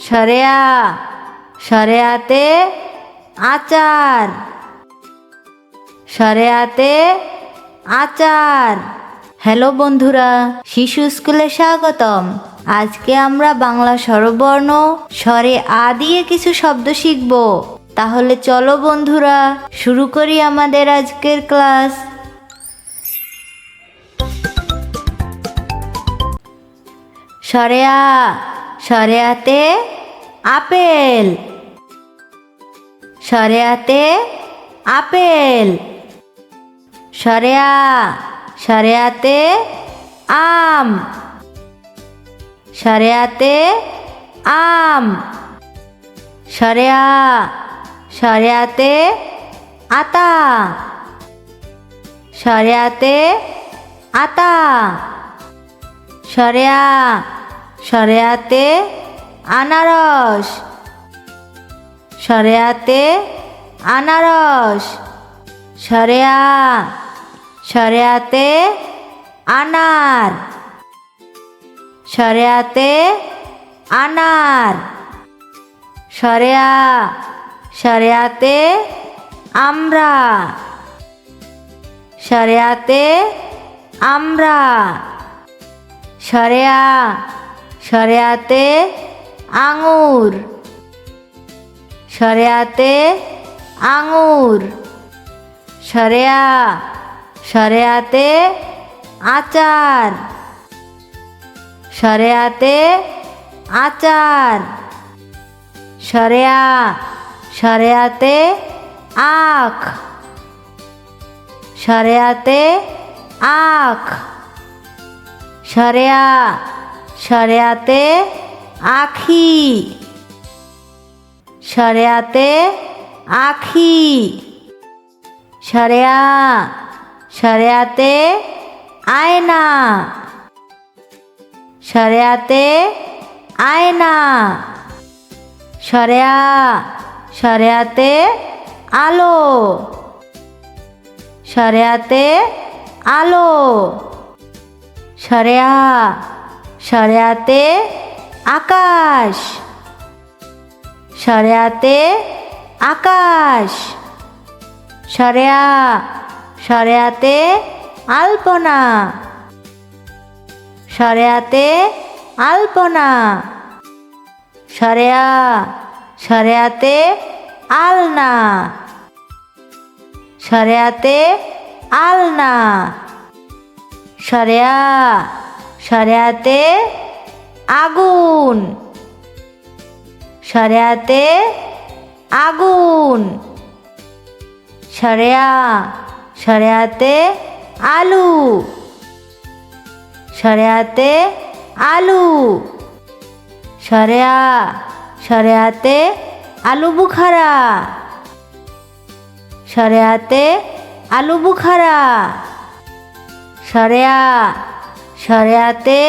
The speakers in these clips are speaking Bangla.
সরেয়া সরেয়াতে আচার, সরেয়াতে আচার। হ্যালো বন্ধুরা, শিশু স্কুলে স্বাগতম। আজকে আমরা বাংলা স্বরবর্ণ স্বরে আ দিয়ে কিছু শব্দ শিখব। তাহলে চলো বন্ধুরা, শুরু করি আমাদের আজকের ক্লাস। সরেয়া সরেয়াতে আপেল, সরেয়াতে আপেল। সরেয়া সরেয়াতে আম, সরেয়াতে আম। সরেয়া সরেয়াতে আতা, সরেয়াতে আতা। সরেয়া সরেয়াতে আনারস, সরেয়াতে আনারস। সরেয়া সরেয়াতে আনার, সরেয়াতে আনার। সরেয়া সরেয়াতে আমরা, সরেয়াতে আমরা। সরেয়া সরেয়াতে আঙুর, সরেয়াতে আঙুর। সরেয়া সরেয়াতে আচার, সরেয়াতে আচার। সরেয়া সরেয়াতে আখ, সরেয়াতে আখ। সরেয়া সরেয়াতে আখি, সরেয়াতে আখি। সরেয়া সরেয়াতে আয়না, সরেয়াতে আয়না। সরেয়া সরেয়াতে আলো, সরেয়াতে আলো। সরেয়া সরেয়াতে আকাশ, সরেয়াতে আকাশ। সরেয়া সরেয়াতে আলপনা, সরেয়াতে আলপনা। সরেয়া সরেয়াতে আলনা, সরেয়াতে আলনা। সরেয়া সরেয়াতে আগুন, সরেয়াতে আগুন। সরেয়া সরেয়াতে আলু, সরেয়াতে আলু। সরেয়া সরেয়াতে আলু বুখারা, সরেয়াতে আলু বুখারা। সরেয়া সরেয়াতে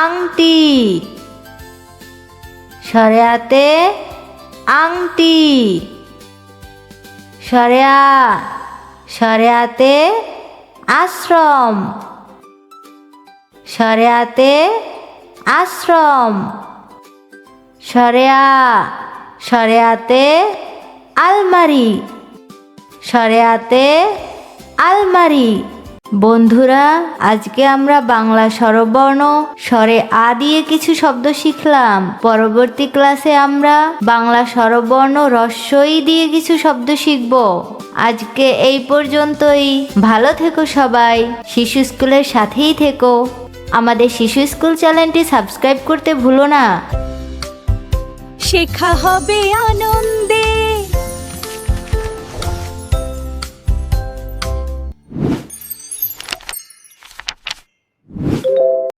আংটি, সরেয়াতে আংটি। সরেয়া সরেয়াতে আশ্রম, সরেয়াতে আশ্রম। সরেয়া সরেয়াতে আলমারি, সরেয়াতে আলমারি। বন্ধুরা, আজকে আমরা বাংলা স্বরবর্ণ স্বরে আ দিয়ে কিছু শব্দ শিখলাম। পরবর্তী ক্লাসে আমরা বাংলা স্বরবর্ণ হ্রস্ব ই দিয়ে কিছু শব্দ শিখব। আজকে এই পর্যন্তই। ভালো থেকো সবাই, শিশু স্কুলের সাথেই থেকো। আমাদের শিশু স্কুল চ্যানেলটি সাবস্ক্রাইব করতে ভুলো না। শেখা হবে আনন্দে।